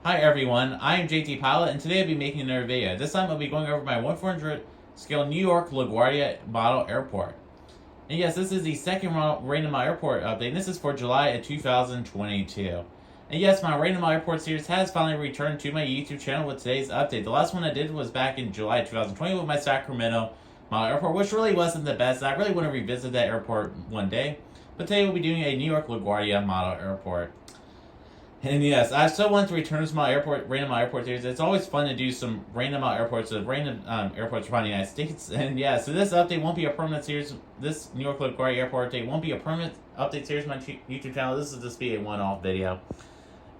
Hi everyone, I am JT Pilot, and today I'll be making another video. This time I'll be going over my 1/400 scale New York-LaGuardia Model Airport. And yes, this is the second Random Mile Airport update, and this is for July of 2022. And yes, my Random Mile Airport series has finally returned to my YouTube channel with today's update. The last one I did was back in July 2020 with my Sacramento Model Airport, which really wasn't the best. I really want to revisit that airport one day. But today we'll be doing a New York-LaGuardia Model Airport. And yes, I still want to return to my Random Mile Airport series. It's always fun to do some Random Mile Airports of random airports around the United States. And yeah, so this update won't be a permanent series. This New York-LaGuardia Airport update won't be a permanent update series on my YouTube channel. This will just be a one-off video.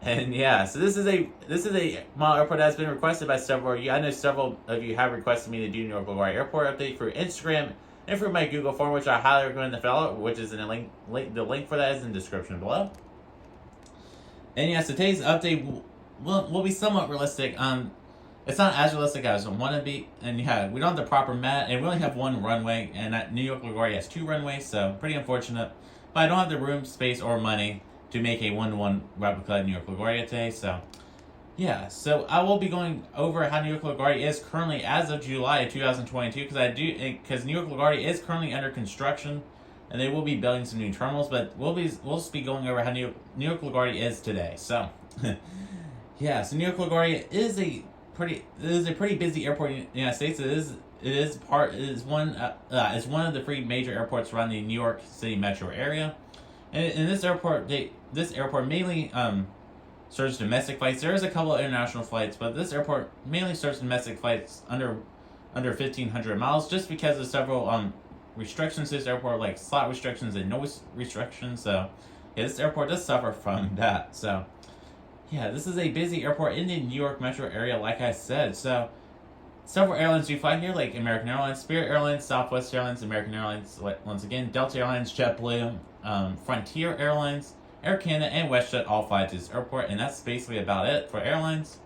And yeah, so this is a model airport that has been requested by several of you. I know several of you have requested me to do New York-LaGuardia Airport update for Instagram and for my Google form, which I highly recommend to fill out, which is in the link for that is in the description below. And yes, today's update will be somewhat realistic. It's not as realistic as I want to be. And yeah, we don't have the proper mat, and we only have one runway, and New York-LaGuardia has 2 runways, so pretty unfortunate. But I don't have the room, space, or money to make a 1-to-1 replica of New York-LaGuardia today, so yeah. So I will be going over how New York-LaGuardia is currently as of July of 2022, because New York-LaGuardia is currently under construction. And they will be building some new terminals, but we'll just be going over how New York-LaGuardia is today. So, yeah, so New York-LaGuardia is a pretty busy airport in the United States. It is one of the 3 major airports around the New York City metro area. And in this airport, mainly serves domestic flights. There is a couple of international flights, but this airport mainly serves domestic flights under 1,500 miles, just because of several restrictions to this airport, like slot restrictions and noise restrictions. So yeah, this airport does suffer from that. So yeah, this is a busy airport in the New York metro area, like I said. So several airlines do fly here, like American Airlines, Spirit Airlines, Southwest Airlines, American Airlines, once again, Delta Airlines, JetBlue, Frontier Airlines, Air Canada, and WestJet all fly to this airport, and that's basically about it for airlines.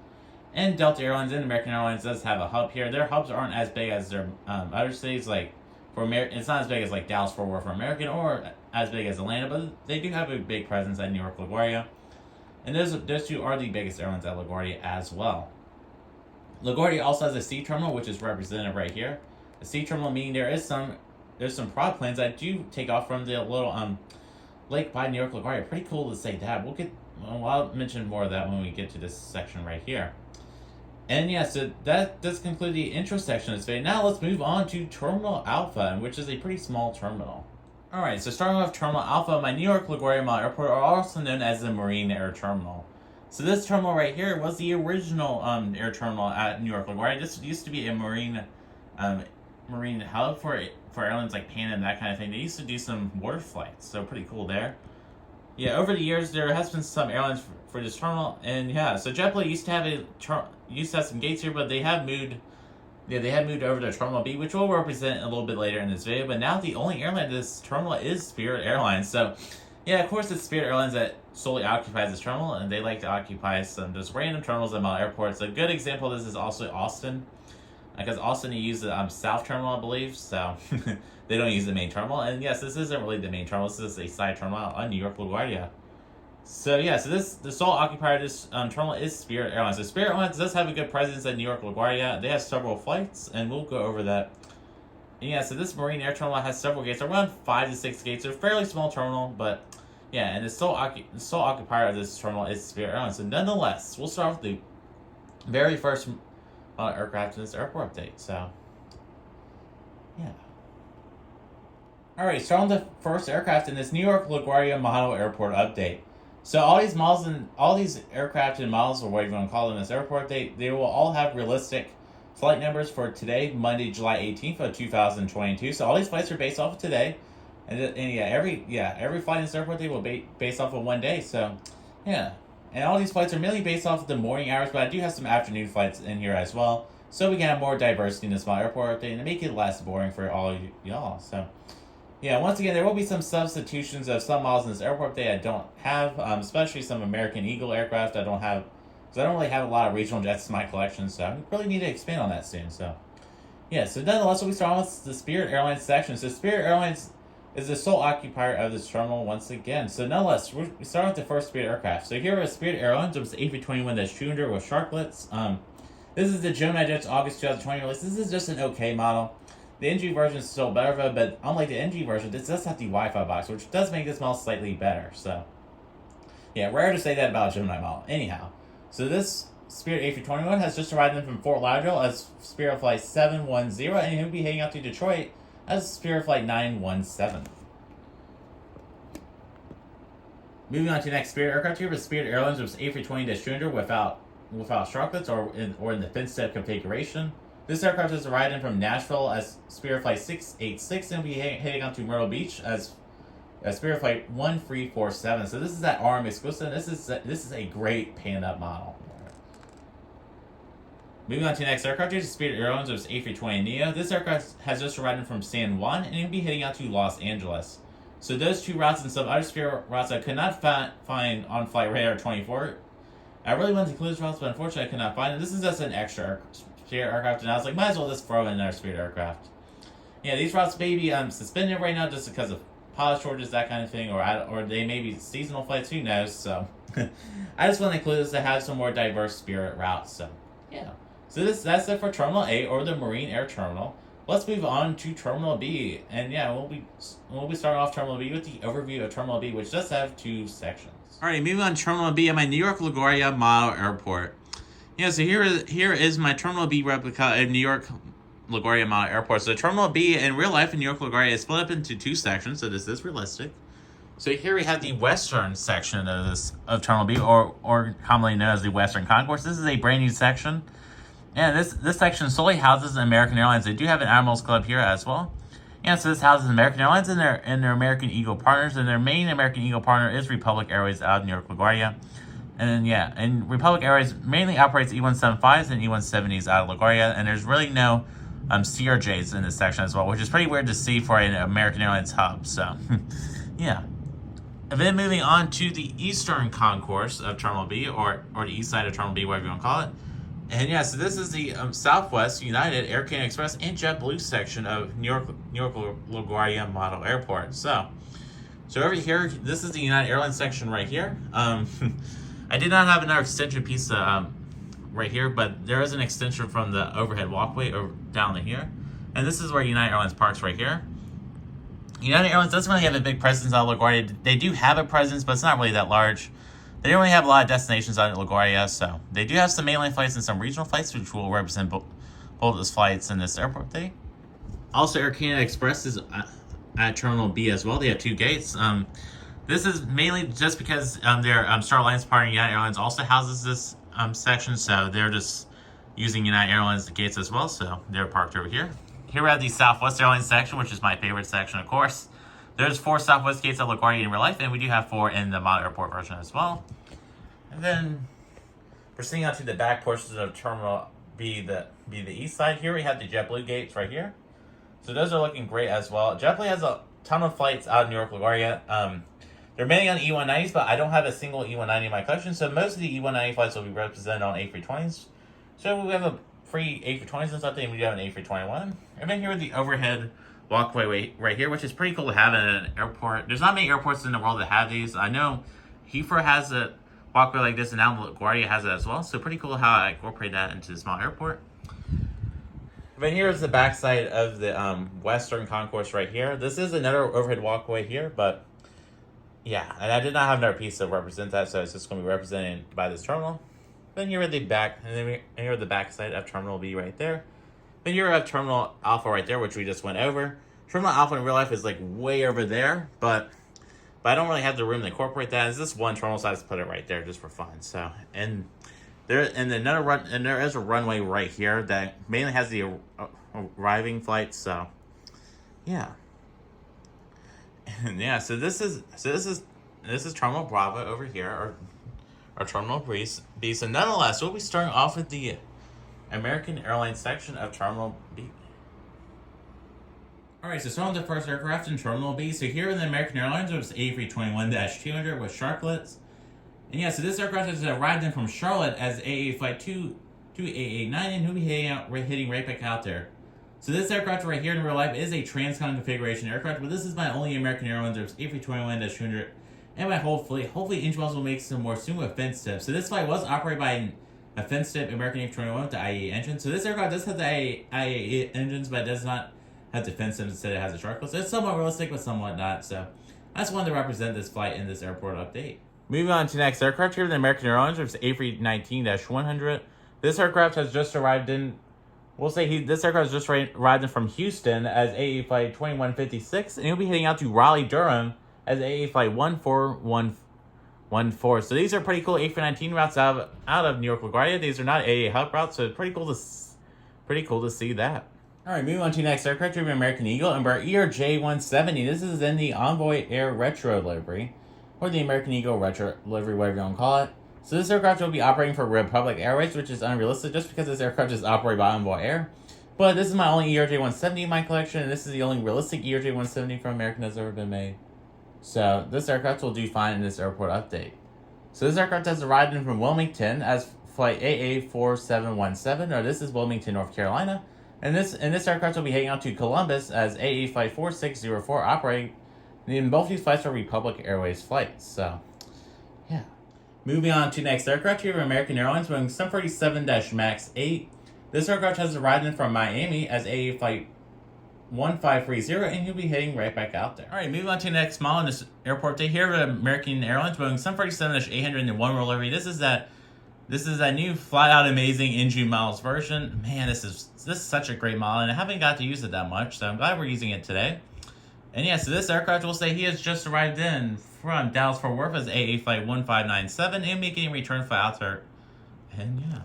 And Delta Airlines and American Airlines does have a hub here. Their hubs aren't as big as their other cities, like it's not as big as like Dallas-Fort Worth for American, or as big as Atlanta, but they do have a big presence at New York-LaGuardia. And those 2 are the biggest airlines at LaGuardia as well. LaGuardia also has a sea terminal, which is represented right here. A sea terminal meaning there's some prop planes that do take off from the little lake by New York-LaGuardia. Pretty cool to say that. I'll mention more of that when we get to this section right here. And yeah, so that does conclude the intro section of this video. Now let's move on to Terminal Alpha, which is a pretty small terminal. Alright, so starting off Terminal Alpha, my New York-LaGuardia Model Airport, are also known as the Marine Air Terminal. So this terminal right here was the original air terminal at New York-LaGuardia. This used to be a marine hub for airlines like Pan and that kind of thing. They used to do some water flights, so pretty cool there. Yeah, over the years there has been some airlines for this terminal, and yeah, so JetBlue used to have some gates here, but they have moved. Yeah, they have moved over to Terminal B, which we'll represent a little bit later in this video. But now the only airline in this terminal is Spirit Airlines. So yeah, of course it's Spirit Airlines that solely occupies this terminal, and they like to occupy some just random terminals at model airports. A good example of this is also Austin, because Austin you use the South Terminal, I believe, so they don't use the main terminal. And yes, this isn't really the main terminal. This is a side terminal on New York-LaGuardia. So yeah, so the sole occupier of this terminal is Spirit Airlines. So Spirit Airlines does have a good presence at New York-LaGuardia. They have several flights, and we'll go over that. And yeah, so this Marine Air Terminal has several gates, around 5 to 6 gates. It's a fairly small terminal, but yeah, and the sole occupier of this terminal is Spirit Airlines. So nonetheless, we'll start with the very first aircraft in this airport update. So yeah. Alright, starting with the first aircraft in this New York-LaGuardia Model Airport update. So all these models and all these aircraft and models, or whatever you want to call them, in this airport, they will all have realistic flight numbers for today, Monday, July 18th of 2022. So all these flights are based off of today, and yeah, every flight in this airport they will be based off of one day. So yeah, and all these flights are mainly based off of the morning hours, but I do have some afternoon flights in here as well, so we can have more diversity in this model airport update and make it less boring for all of y'all. So yeah, once again, there will be some substitutions of some models in this airport that I don't have, especially some American Eagle aircraft I don't have, because I don't really have a lot of regional jets in my collection, so I really need to expand on that soon. So yeah, so nonetheless, we'll be starting with the Spirit Airlines section. So Spirit Airlines is the sole occupier of this terminal once again. So nonetheless, we start with the first Spirit aircraft. So here is Spirit Airlines, it was the A321-200 with sharklets. This is the Gemini Jets August 2020 release. This is just an okay model. The NG version is still better, but unlike the NG version, this does have the Wi-Fi box, which does make this model slightly better. So, yeah, rare to say that about a Gemini model. Anyhow, so this Spirit A321 has just arrived in from Fort Lauderdale as Spirit Flight 710, and he'll be heading out to Detroit as Spirit Flight 917. Moving on to the next Spirit aircraft here, with Spirit Airlines was A320-200 without sharklets or in the fin-step configuration. This aircraft has arrived in from Nashville as Spirit Flight 686 and will be heading out to Myrtle Beach as Spirit Flight 1347. So this is that RM exclusive. This is a great pan-up model. Moving on to the next aircraft, here's Spirit Airlines, it was A320neo. This aircraft has just arrived in from San Juan and will be heading out to Los Angeles. So those two routes and some other Spirit routes I could not find on Flight Radar 24. I really wanted to include these routes, but unfortunately I could not find them. This is just an extra Spirit aircraft, and I was like, might as well just throw in another Spirit aircraft. Yeah, these routes may be suspended right now just because of pilot shortages, that kind of thing, or they may be seasonal flights, who knows. So I just want to include this to have some more diverse Spirit routes. So yeah. So that's it for Terminal A, or the Marine Air Terminal. Let's move on to Terminal B, and yeah, we'll be starting off Terminal B with the overview of Terminal B, which does have two sections. Alright, moving on to Terminal B at my New York-LaGuardia Model Airport. Yeah, so here is my Terminal B replica of New York-LaGuardia Model Airport. So Terminal B in real life in New York-LaGuardia is split up into two sections, so this is realistic. So here we have the western section of Terminal B, or commonly known as the Western Concourse. This is a brand new section. And this section solely houses American Airlines. They do have an Admirals Club here as well. Yeah, so this houses American Airlines and their American Eagle partners. And their main American Eagle partner is Republic Airways out of New York-LaGuardia. And yeah, and Republic Airways mainly operates E175s and E170s out of LaGuardia. And there's really no CRJs in this section as well, which is pretty weird to see for an American Airlines hub. So, yeah. And then moving on to the Eastern Concourse of Terminal B, or the east side of Terminal B, whatever you want to call it. And yeah, so this is the Southwest, United, Air Canada Express, and JetBlue section of New York-LaGuardia Model Airport. So over here, this is the United Airlines section right here. I did not have another extension piece right here, but there is an extension from the overhead walkway over down to here. And this is where United Airlines parks right here. United Airlines doesn't really have a big presence out of LaGuardia. They do have a presence, but it's not really that large. They don't really have a lot of destinations out at LaGuardia, so they do have some mainline flights and some regional flights, which will represent both those flights in this airport day. Also, Air Canada Express is at Terminal B as well. They have two gates. This is mainly just because their Star Alliance partner, United Airlines, also houses this section, so they're just using United Airlines gates as well, so they're parked over here. Here we have the Southwest Airlines section, which is my favorite section, of course. There's 4 Southwest gates at LaGuardia in real life, and we do have 4 in the Model Airport version as well. And then, proceeding on to the back portions of Terminal B, the east side, here we have the JetBlue gates right here. So those are looking great as well. JetBlue has a ton of flights out of New York-LaGuardia. They're mainly on E190s, but I don't have a single E190 in my collection, so most of the E190 flights will be represented on A320s. So we have a free A320s and something, and we do have an A321. And then here are the overhead walkway right here, which is pretty cool to have in an airport. There's not many airports in the world that have these. I know Heathrow has a walkway like this, and now LaGuardia has it as well. So pretty cool how I incorporate that into the small airport. But here's the backside of the Western Concourse right here. This is another overhead walkway here, but yeah, and I did not have another piece to represent that, so it's just going to be represented by this terminal. Then here are the back, and then here are the backside of Terminal B right there. Then here we have Terminal Alpha right there, which we just went over. Terminal Alpha in real life is like way over there, but I don't really have the room to incorporate that. It's just one terminal, so I just put it right there just for fun. So there is a runway right here that mainly has the arriving flights. So yeah, and yeah. So this is Terminal Bravo over here, or Terminal B. So nonetheless, we'll be starting off with the American Airlines section of Terminal B. Alright, so starting with the first aircraft in Terminal B. So here in the American Airlines, it was A321-200 with sharklets. And yeah, so this aircraft has arrived in from Charlotte as AA Flight 2 to AA9, and he'll be hitting right back out there. So this aircraft right here in real life is a transcon configuration aircraft, but this is my only American Airlines A321-200, and my whole fleet. Hopefully engine mods will make some more soon with fin tip. So this flight was operated by a fin tip American A321 with the IAE engine. So this aircraft does have the IAE engines, but it does not have the fin tips. Instead it has a shark close. So it's somewhat realistic, but somewhat not. So I just wanted to represent this flight in this airport update. Moving on to the next aircraft here, the American Airlines, which is A319-100. This aircraft has just arrived in. This aircraft has just arrived in from Houston as AA Flight 2156, and he'll be heading out to Raleigh, Durham as AA Flight 14114. So these are pretty cool A319 routes out of New York-LaGuardia. These are not AA hub routes, so it's pretty cool to see that. All right, moving on to the next aircraft, we have American Eagle, and our ERJ-170. This is in the Envoy Air Retro livery, or the American Eagle Retro livery, whatever you want to call it. So this aircraft will be operating for Republic Airways, which is unrealistic just because this aircraft is operated by Envoy Air. But this is my only ERJ-170 in my collection, and this is the only realistic ERJ-170 from American that's ever been made. So this aircraft will do fine in this airport update. So this aircraft has arrived in from Wilmington as flight AA4717, or this is Wilmington, North Carolina. And this aircraft will be heading out to Columbus as AA Flight 4604 operating. And both these flights are Republic Airways flights. So, yeah. Moving on to next aircraft here, American Airlines, Boeing 747-MAX 8. This aircraft has arrived in from Miami as AA Flight 1530, and he'll be heading right back out there. All right, moving on to the next model in this airport day here, American Airlines, Boeing 747-800 in the one-row livery. This is that new flat-out amazing NG miles version. Man, this is such a great model, and I haven't got to use it that much, so I'm glad we're using it today. And yeah, so this aircraft will say he has just arrived in from Dallas-Fort Worth as AA Flight 1597 and making a return flight out there. And yeah.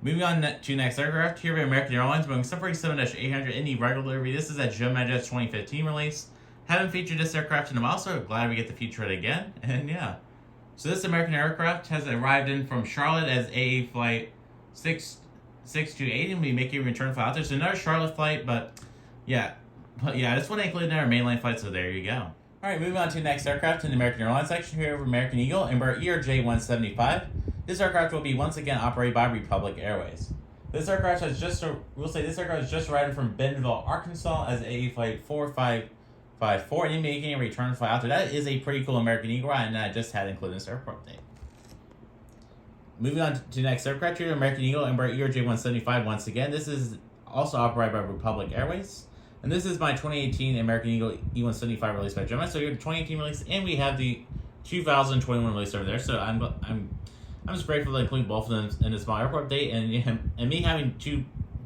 Moving on to next aircraft, here at American Airlines, Boeing 747-800 in the regular livery. This is a Gemini Jets 2015 release. Haven't featured this aircraft in a while, so glad we get to feature it again. And yeah. So this American aircraft has arrived in from Charlotte as AA Flight 628 and will be making a return flight out there. So another Charlotte flight, but yeah, I just want to include another mainline flight, so there you go. Alright, moving on to the next aircraft in the American Airlines section here of American Eagle, Embraer ERJ-175. This aircraft will be once again operated by Republic Airways. This aircraft has just arrived from Bentonville, Arkansas as AA Flight 4554 and making a return flight out there. That is a pretty cool American Eagle ride, and I just had included in this airport update. Moving on to the next aircraft here, American Eagle, Embraer ERJ-175 once again. This is also operated by Republic Airways. And this is my 2018 American Eagle E175 released by Gemini. So we have the 2018 release, and we have the 2021 release over there. So I'm just grateful to include both of them in this small airport update. And me having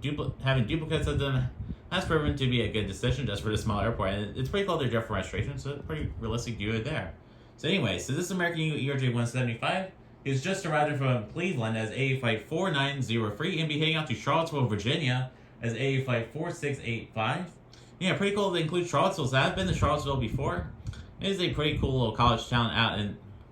duplicates of them has proven to be a good decision just for the small airport. And it's pretty cool they're just for registration, so it's pretty realistic to do it there. So anyway, so this American Eagle ERJ-175 is just arrived from Cleveland as AA Flight 4903 and be heading out to Charlottesville, Virginia as AA Flight 4685. Yeah, pretty cool to include Charlottesville. So I've been to Charlottesville before. It is a pretty cool little college town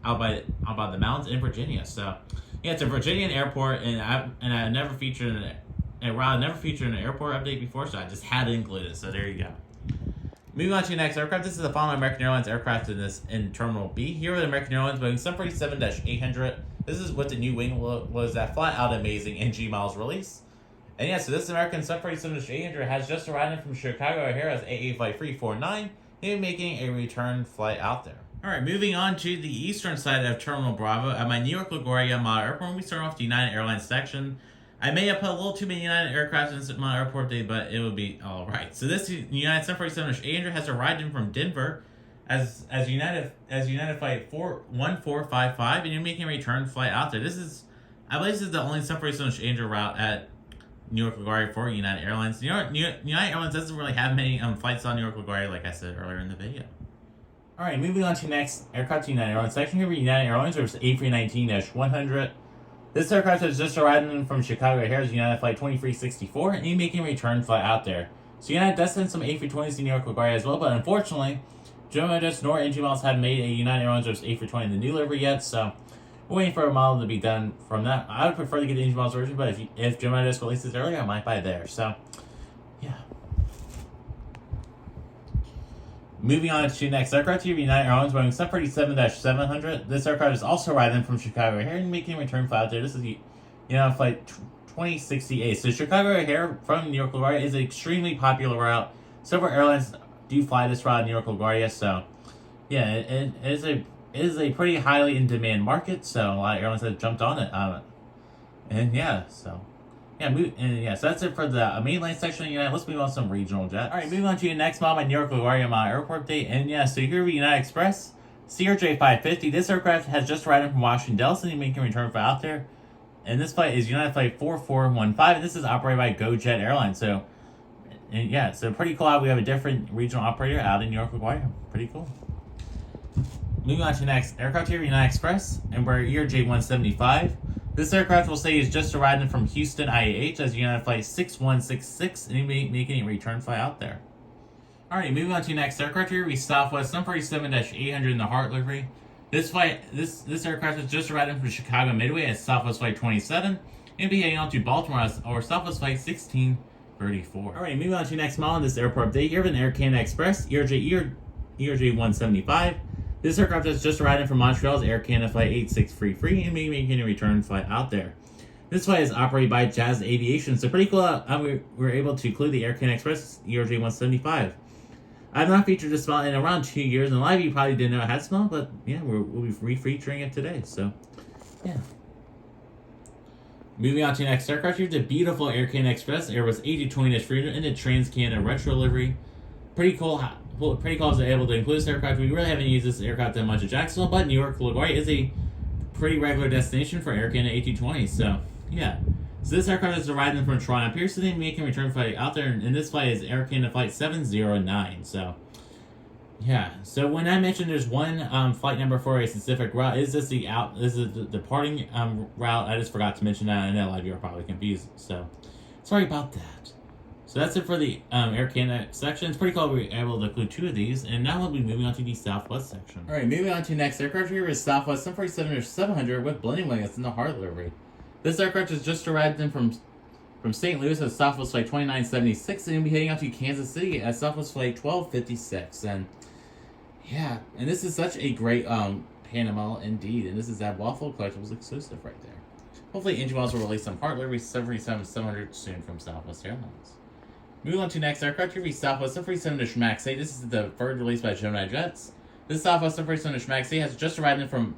out by the mountains in Virginia. So yeah, it's a Virginian airport, and I never featured an airport update before, so I just had to include it. So there you go. Moving on to the next aircraft. This is the final American Airlines aircraft in Terminal B. Here with American Airlines Boeing 747-800. This is what the new wing was, that flat out amazing NG miles release. And yeah, so this American 747-800 has just arrived in from Chicago here as AA Flight 349 and making a return flight out there. Alright, moving on to the eastern side of Terminal Bravo at my New York-LaGuardia Model Airport. We start off the United Airlines section. I may have put a little too many United aircraft in this Model Airport day, but it would be alright. So this United 747-800 has arrived in from Denver as United Flight 1455 and you're making a return flight out there. I believe this is the only 747-800 route at New York-LaGuardia for United Airlines. United Airlines doesn't really have many flights on New York-LaGuardia, like I said earlier in the video. Alright, moving on to the next aircraft to United Airlines section here with United Airlines, there's A319-100. This aircraft has just arrived in from Chicago here as United Flight 2364, and you're making a return flight out there. So United does send some A320s to New York-LaGuardia as well, but unfortunately, Gemini Jets nor NG Miles haven't made a United Airlines A320 in the new livery yet, so we're waiting for a model to be done from that. I would prefer to get the NG Miles version, but if Gemini Jets releases earlier, I might buy it there. So, yeah. Moving on to the next aircraft here, United Airlines Boeing 737-700. This aircraft is also arriving from Chicago here and making a return flight out there. This is the United Flight 2068. So Chicago here from New York-LaGuardia is an extremely popular route. Several airlines do fly this route in New York-LaGuardia, so yeah, it is a pretty highly in demand market. So a lot of airlines have jumped on it. And yeah, so so that's it for the mainline section of United. Let's move on to some regional jets. All right, moving on to the next model, my New York-LaGuardia Model Airport update. And yeah, so here we United Express CRJ 550. This aircraft has just arrived from Washington Dulles and making a return flight out there. And this flight is United Flight 4415, and this is operated by GoJet Airlines. So, and yeah, so pretty cool how we have a different regional operator out in New York-LaGuardia. Pretty cool. Moving on to the next aircraft here, United Express, and we're ERJ 175. This aircraft will say is just arriving from Houston IAH as United Flight 6166, and making a return flight out there. Alright, moving on to the next aircraft here, we Southwest 747-800 in the Heart livery. This aircraft is just arriving from Chicago Midway at Southwest Flight 27, and be heading on to Baltimore or Southwest Flight 1634. Alright, moving on to the next model in this airport update here, an Air Canada Express, ERJ 175. This aircraft is just arriving from Montreal's Air Canada Flight 8633 and making a return flight out there. This flight is operated by Jazz Aviation, so pretty cool we were able to include the Air Canada Express ERJ 175. I've not featured this model in around 2 years, and a lot of you probably didn't know it had this model, but yeah, we'll be re-featuring it today, so yeah. Moving on to the next aircraft here, the beautiful Air Canada Express Airbus A220-300 in the Trans-Canada Retro livery. Pretty cool as they're able to include this aircraft. We really haven't used this aircraft that much at Jacksonville, but New York-LaGuardia is a pretty regular destination for Air Canada A220, so yeah. So this aircraft is arriving from Toronto Pearson and making a return flight out there, and this flight is Air Canada Flight 709. So, yeah. So when I mentioned there's one flight number for a specific route, is this the departing route? I just forgot to mention that. I know a lot of you are probably confused. So, sorry about that. So that's it for the Air Canada section. It's pretty cool we were able to include 2 of these, and now we'll be moving on to the Southwest section. All right, moving on to the next aircraft here is Southwest 747-700 with blending wings in the Heart livery. This aircraft has just arrived in from St. Louis at Southwest Flight 2976 and will be heading out to Kansas City at Southwest Flight 1256. And yeah, and this is such a great Panama indeed. And this is that Waffle Collectibles exclusive right there. Hopefully, Engine Wells will release some Heart livery 747-700 soon from Southwest Airlines. Moving on to the next aircraft here, we Southwest 747-MAX 8. This is the third release by Gemini Jets. This Southwest 747-MAX 8 has just arrived in from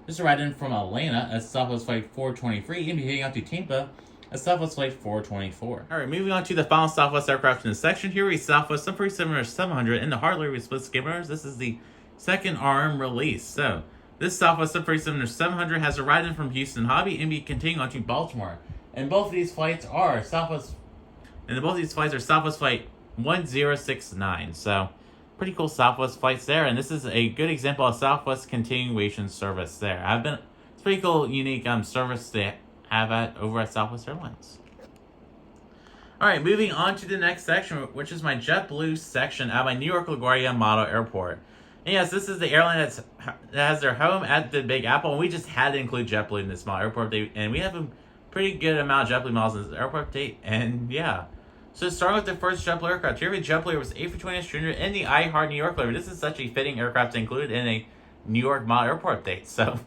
Atlanta at Southwest Flight 423 and be heading out to Tampa at Southwest Flight 424. Alright, moving on to the final Southwest aircraft in this section. Here we Southwest 747-700 in the Heart livery with split skimmers. This is the second RM release. So, this Southwest 747-700 has arrived in from Houston Hobby and be continuing on to Baltimore. And both of these flights are Southwest Flight 1069. So, pretty cool Southwest flights there, and this is a good example of Southwest continuation service there. It's pretty cool, unique service they have over at Southwest Airlines. Alright, moving on to the next section, which is my JetBlue section at my New York-LaGuardia Model Airport. And yes, this is the airline that has their home at the Big Apple, and we just had to include JetBlue in this model airport update, and we have a pretty good amount of JetBlue models in this airport update, and yeah. So starting with the first JetBlue aircraft, here we JetBlue was A320 in the I Heart New York livery. This is such a fitting aircraft to include in a New York model airport update. So,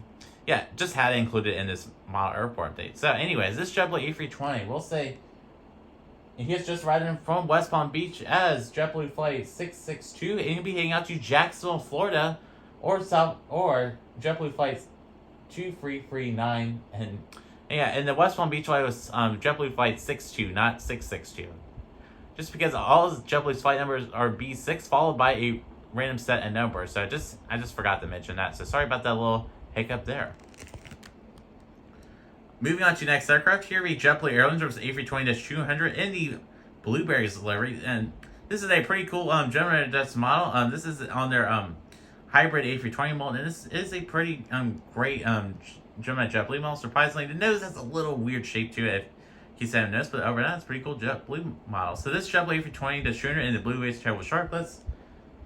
yeah, just had to include it in this model airport update. So, anyways, this JetBlue A320, we'll say, he has just arrived in from West Palm Beach as JetBlue Flight 662, and he'll be heading out to Jacksonville, Florida, or JetBlue Flight 2339, and yeah, and the West Palm Beach flight was JetBlue Flight 62, not 662. Just because all of JetBlue's flight numbers are B6 followed by a random set of numbers. So I just forgot to mention that. So sorry about that little hiccup there. Moving on to the next aircraft, here we JetBlue Airlines was A320-200 in the Blueberries livery. And this is a pretty cool Gemini Jets model. This is on their hybrid A320 model. And this is a pretty great Gemini JetBlue model. Surprisingly, the nose has a little weird shape to it. He said nose, but over that, it's pretty cool JetBlue model. So this JetBlue A320-200 in the Blue Waves Travel Sharklets.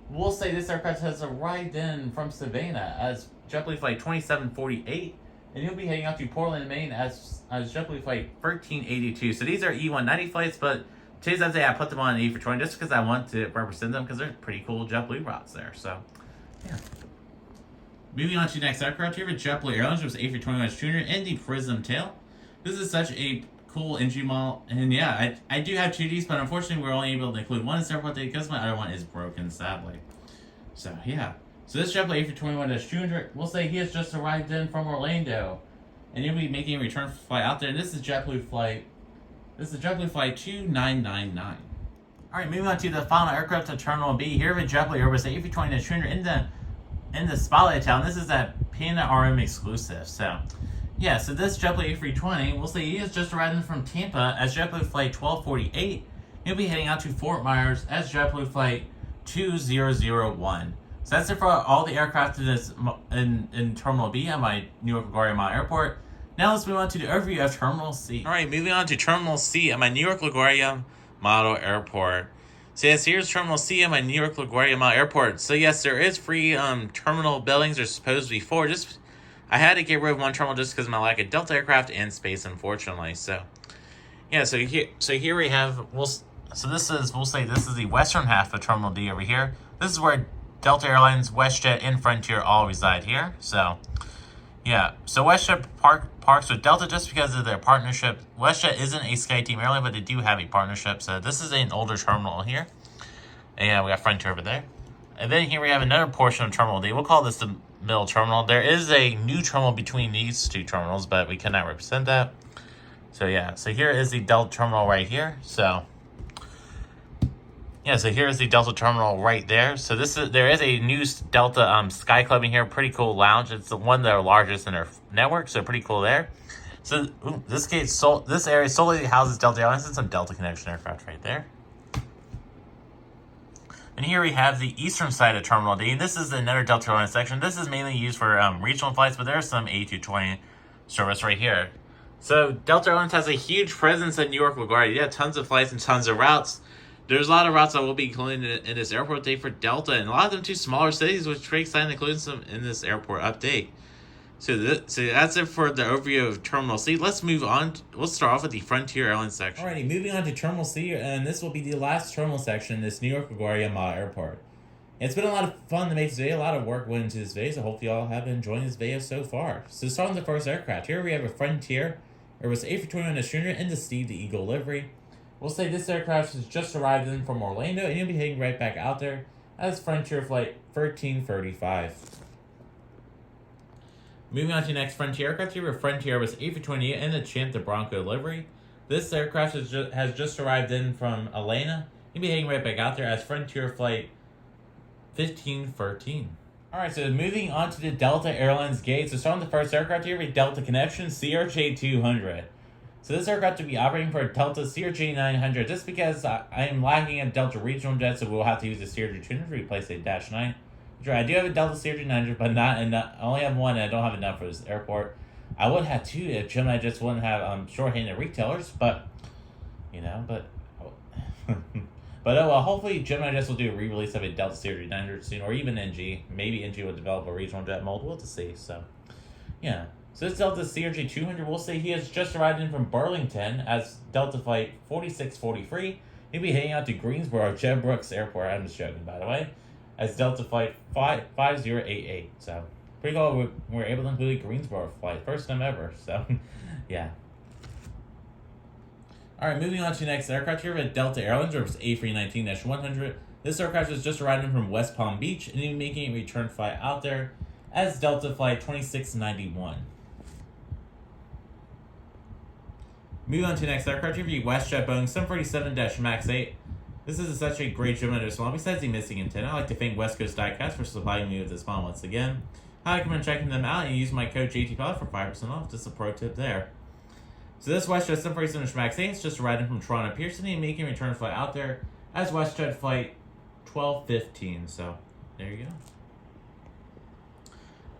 We'll say this aircraft has arrived in from Savannah as JetBlue Flight 2748, and he'll be heading out to Portland, Maine as JetBlue Flight 1382. So these are E190 flights, but today's update I put them on A320 just because I want to represent them because they're pretty cool JetBlue routes there. So, yeah. Moving on to the next aircraft here with JetBlue Airlines was A320-200 in the Prism Tail. This is such a cool NG model. And yeah, I do have 2Gs, but unfortunately we're only able to include one in this airport because my other one is broken, sadly. So yeah. So this JetBlue A321-200, we'll say he has just arrived in from Orlando. And he'll be making a return flight out there. And this is JetBlue flight 2999. Alright, moving on to the final aircraft to Terminal B. Here with JetBlue Airbus A320-200 in the Spotlight Town. This is that Panda RM exclusive. So yeah, so this JetBlue A320, we'll say he has just arrived in from Tampa as JetBlue flight 1248. He'll be heading out to Fort Myers as JetBlue flight 2001. So that's it for all the aircraft in this in Terminal B at my New York-LaGuardia Model Airport. Now let's move on to the overview of Terminal C. Alright, moving on to Terminal C at my New York-LaGuardia Model Airport. So yes, here's Terminal C at my New York-LaGuardia Model Airport. So yes, there is free terminal buildings, or supposed to be 4. I had to get rid of one terminal just because of my lack of Delta aircraft and space, unfortunately. So yeah, so here we have we'll say this is the western half of Terminal D over here. This is where Delta Airlines, WestJet, and Frontier all reside here. So yeah, so WestJet parks with Delta just because of their partnership. WestJet isn't a SkyTeam airline, but they do have a partnership. So this is an older terminal here. And yeah, we got Frontier over there. And then here we have another portion of Terminal D. We'll call this the middle terminal. There is a new terminal between these two terminals, but we cannot represent that. So yeah, so here is the Delta terminal right here. So yeah, so here's the Delta terminal right there. So there is a new Delta Sky Club in here, pretty cool lounge. It's the one that are largest in their network, so pretty cool there. So this area solely houses Delta Airlines and some Delta connection aircraft right there. And here we have the eastern side of Terminal D. This is another Delta Airlines section. This is mainly used for regional flights, but there's some A220 service right here. So Delta Airlines has a huge presence in New York-LaGuardia. Yeah, tons of flights and tons of routes. There's a lot of routes that will be included in this airport update for Delta, and a lot of them to smaller cities, which is pretty exciting to include some in this airport update. So that's it for the overview of Terminal C. Let's move on. Let's start off with the Frontier Airlines section. Alrighty, moving on to Terminal C, and this will be the last terminal section in this New York-LaGuardia Model Airport. It's been a lot of fun to make this video. A lot of work went into this video, so hopefully y'all have been enjoying this video so far. So starting with the first aircraft, here we have a Frontier Airbus A321-200 in the Steve the Eagle livery. We'll say this aircraft has just arrived in from Orlando, and you'll be heading right back out there as Frontier Flight 1335. Moving on to the next Frontier aircraft, here we have Frontier Airbus A320 in the Champ the Bronco livery. This aircraft has just arrived in from Atlanta. You'll be heading right back out there as Frontier Flight 1513. Alright, so moving on to the Delta Airlines gate. So starting with the first aircraft here, we have Delta Connection CRJ200. So this aircraft will be operating for a Delta CRJ900 just because I am lacking a Delta regional jet, so we'll have to use the CRJ200 to replace a Dash 9. Sure, I do have a Delta CRJ900, but not enough. I only have one, and I don't have enough for this airport. I would have two if Gemini Jets wouldn't have short-handed retailers, but but oh well. Hopefully Gemini Jets will do a re-release of a Delta CRJ900 soon, or even NG. Maybe NG will develop a regional jet mold. We'll have to see. So yeah. So this Delta CRJ200, we'll say he has just arrived in from Burlington as Delta Flight 4643. He'll be heading out to Greensboro, Jeb Brooks Airport. I'm just joking, by the way. As Delta Flight 5088. So pretty cool. We're able to include a Greensboro flight. First time ever. So yeah. Alright, moving on to the next aircraft here with Delta Airlines, or A319-100. This aircraft has just arrived in from West Palm Beach and he'll be making a return flight out there as Delta Flight 2691. Moving on to the next aircraft here, WestJet Boeing 747-MAX 8. This is such a great Gemini Jets model. Besides the missing antenna, I'd like to thank West Coast Diecast for supplying me with this model once again. I recommend checking them out and use my code JTPilot for 5% off. Just a pro tip there. So this WestJet 747-MAX 8 is just arriving from Toronto Pearson and making a return flight out there as WestJet Flight 1215. So there you go.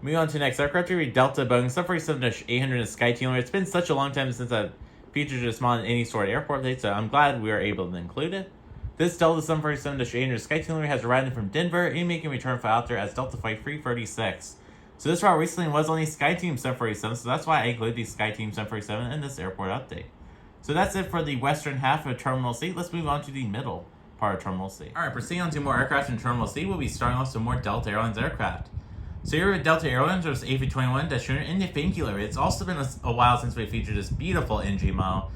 Moving on to the next aircraft here, Delta Boeing 747-800 and SkyTeam. It's been such a long time since I've featured this model in any sort of airport update, so I'm glad we were able to include it. This Delta 747-800 SkyTeam has arrived in from Denver and making a return flight out there as Delta Flight 336. So this route recently was only SkyTeam 747, so that's why I included the SkyTeam 747 in this airport update. So that's it for the western half of Terminal C. Let's move on to the middle part of Terminal C. Alright, proceeding on to more aircraft in Terminal C, we'll be starting off some more Delta Airlines aircraft. So here at Delta Airlines, there's A321-200 in the Finky livery. It's also been a while since we featured this beautiful NG model.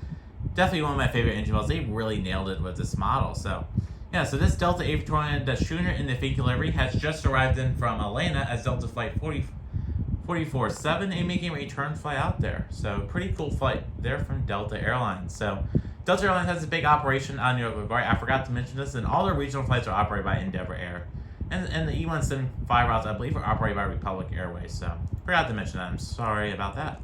Definitely one of my favorite engine models. They really nailed it with this model. So, yeah, so this Delta A321-200 in the fake delivery has just arrived in from Atlanta as Delta Flight 44-7 and making a return flight out there. So, pretty cool flight there from Delta Airlines. So, Delta Airlines has a big operation on York-LaGuardia. I forgot to mention this, and all their regional flights are operated by Endeavor Air. And the E175 routes, I believe, are operated by Republic Airways. So, forgot to mention that. I'm sorry about that.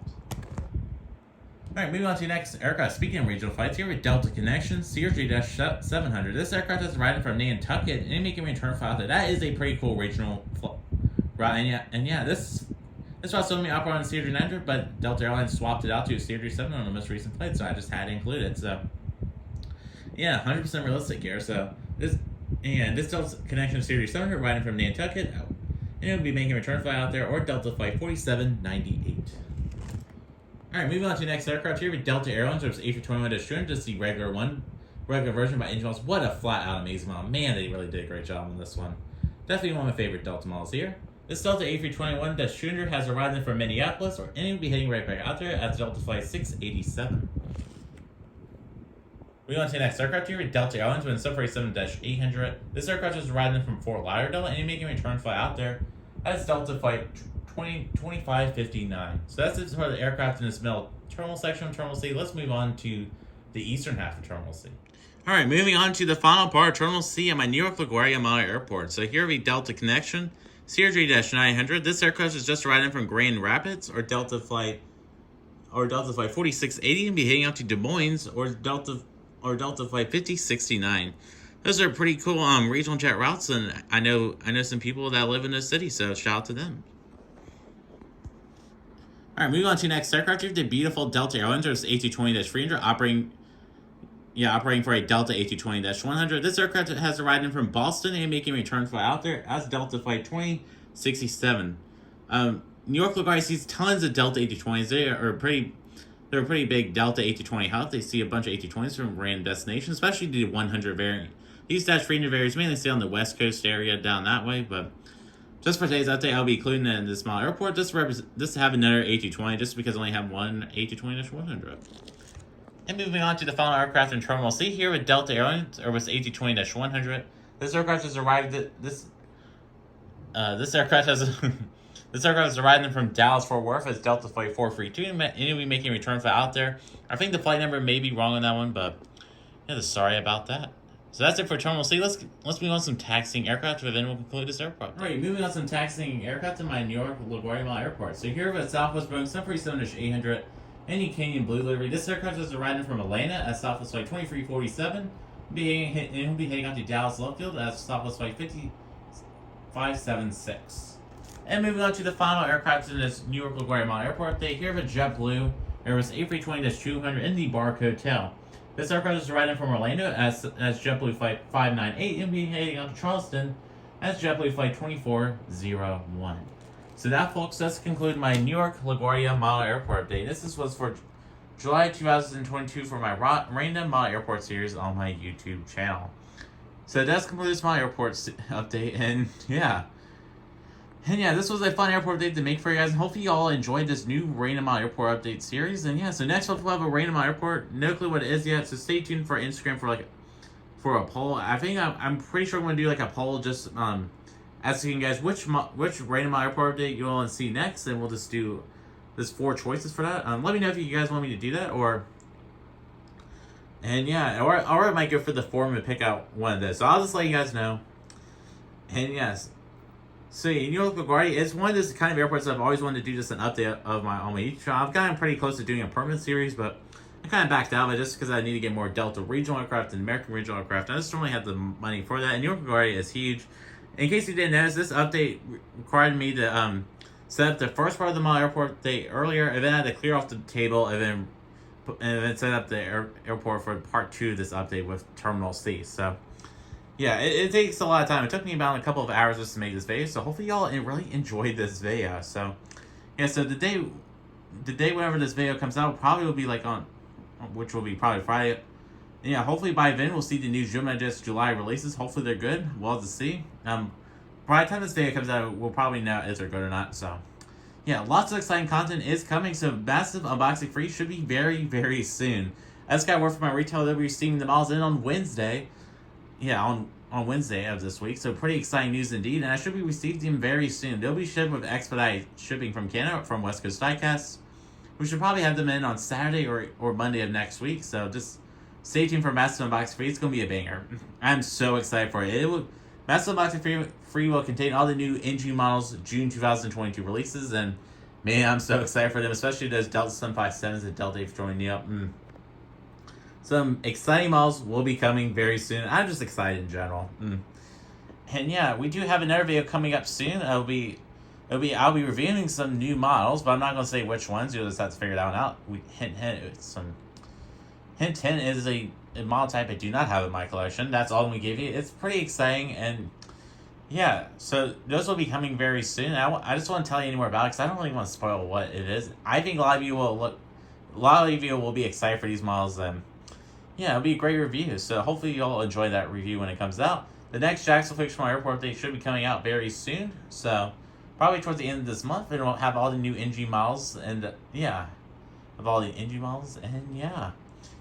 Alright, moving on to the next aircraft. Speaking of regional flights, here with Delta Connection, CRJ-700. This aircraft is riding from Nantucket and making a return flight out there. That is a pretty cool regional route. And yeah, this route's only operated on CRJ-900, but Delta Airlines swapped it out to a CRJ-700 on the most recent flight, so I just had to include it. So, yeah, 100% realistic here. So, this Delta Connection CRJ-700 riding from Nantucket, and it will be making a return flight out there, or Delta Flight 4798. Alright, moving on to the next aircraft here with Delta Airlines. There's A321-200, just the regular version by engine models. What a flat out amazing model. Man, they really did a great job on this one. Definitely one of my favorite Delta models here. This Delta A321-200 has arrived in from Minneapolis, and it will be heading right back out there at Delta Flight 687. Moving on to the next aircraft here with Delta Airlines with 747-800. This aircraft is arriving in from Fort Lauderdale, and it's making a return flight out there as Delta Flight 2559. So that's it for the aircraft in this middle terminal section of Terminal C. Let's move on to the eastern half of Terminal C. Alright, moving on to the final part of Terminal C at my New York-LaGuardia Model Airport. So here we Delta Connection, CRJ-900. This aircraft is just arriving from Grand Rapids, or Delta Flight 4680, and be heading out to Des Moines, or Delta Flight 5069. Those are pretty cool regional jet routes, and I know some people that live in this city, so shout out to them. Alright, moving on to the next aircraft here, the beautiful Delta Airlines, or A220-300, operating for a Delta A220-100. This aircraft has arrived in from Boston and making a return flight out there as Delta Flight 2067. New York-LaGuardia sees tons of Delta A220s. They're a pretty big Delta A220 hub. They see a bunch of A220s from random destinations, especially the 100 variant. These -300 variants mainly stay on the West Coast area down that way, but just for today's update, I'll be including it in this model airport just to have another A220, just because I only have one A220-100. And moving on to the final aircraft in Terminal C here with Delta Airlines, or with A220-100. This aircraft has arrived this aircraft is arriving from Dallas Fort Worth as Delta Flight 432, and it will be making a return flight out there. I think the flight number may be wrong on that one, but yeah, sorry about that. So that's it for Terminal C. Let's move on to some taxiing aircraft, and then we'll conclude this airport. Alright, moving on to some taxiing aircraft in my New York-LaGuardia Model Airport. So here at Southwest Boeing 737-800 and Canyon Blue livery, this aircraft is arriving from Atlanta at Southwest Flight 2347, and will be heading out to Dallas Love Field at Southwest Flight 576. And moving on to the final aircraft in this New York-LaGuardia Model Airport, they here at JetBlue Airbus A320-200 in the Bark Hotel. This aircraft is arriving from Orlando as JetBlue Flight 598 and will be heading out to Charleston as JetBlue Flight 2401. So that, folks, does conclude my New York-LaGuardia Model Airport update. This was for July 2022 for my random Model Airport series on my YouTube channel. So it does conclude this Model Airport update, and yeah. And yeah, this was a fun airport update to make for you guys, and hopefully you all enjoyed this new random Model Airport update series. And yeah, so next we'll have a random Model Airport. No clue what it is yet, so stay tuned for Instagram for a poll. I think I'm pretty sure I'm going to do like a poll, just asking you guys which random Model Airport update you want to see next, and we'll just do there's 4 choices for that. Let me know if you guys want me to do that, or I might go for the forum and pick out one of those. So I'll just let you guys know. And yes. So yeah, New York-LaGuardia is one of those kind of airports that I've always wanted to do just an update of on my YouTube channel. I've gotten pretty close to doing a permanent series, but I kind of backed out of it just because I need to get more Delta regional aircraft and American regional aircraft. I just don't really have the money for that. And New York-LaGuardia is huge. In case you didn't notice, this update required me to set up the first part of the model airport day earlier, and then I had to clear off the table and then set up the airport for part 2 of this update with Terminal C. So yeah, it takes a lot of time. It took me about a couple of hours just to make this video, so hopefully y'all really enjoyed this video. So yeah, so the day whenever this video comes out probably will be which will be probably Friday. And yeah, hopefully by then we'll see the new Gemini Jets July releases. Hopefully they're good. We'll have to see. By the time this video comes out, we'll probably know if they're good or not. So yeah, lots of exciting content is coming. So massive unboxing free should be very, very soon. I just got word from my retailer they'll be receiving the models in on Wednesday. Yeah, on Wednesday of this week. So pretty exciting news indeed. And I should be receiving them very soon. They'll be shipped with expedited shipping from Canada, from West Coast Diecast. We should probably have them in on Saturday or Monday of next week. So just stay tuned for Master Unboxing Free. It's going to be a banger. I'm so excited for it. Master Unboxing Free will contain all the new NG models June 2022 releases. And man, I'm so excited for them, especially those Delta 757s that Delta Dave's joining me up. Some exciting models will be coming very soon. I'm just excited in general. And yeah, we do have another video coming up soon. I'll be reviewing some new models, but I'm not gonna say which ones. You'll just have to figure that one out. Hint is a model type I do not have in my collection. That's all we give you. It's pretty exciting, and yeah, so those will be coming very soon. I just want to tell you any more about it because I don't really want to spoil what it is. I think a lot of you will be excited for these models. Yeah, it'll be a great review. So hopefully you'll enjoy that review when it comes out. The next Jacksonville Fictional Airport update should be coming out very soon. So probably towards the end of this month, it'll have all the new NG models and And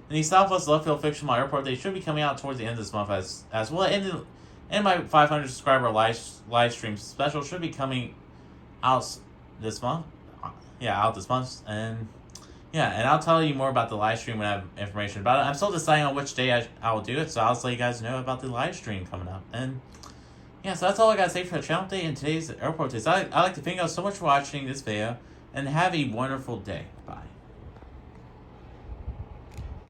the Southwest Lovefield Fictional Airport, they should be coming out towards the end of this month as well. And my 500 subscriber live stream special should be coming out this month. Out this month. And I'll tell you more about the live stream when I have information about it. I'm still deciding on which day I will do it, so I'll just let you guys know about the live stream coming up. And yeah, so that's all I got to say for the channel update and today's airport updates. I'd like to thank you all so much for watching this video, and have a wonderful day. Bye.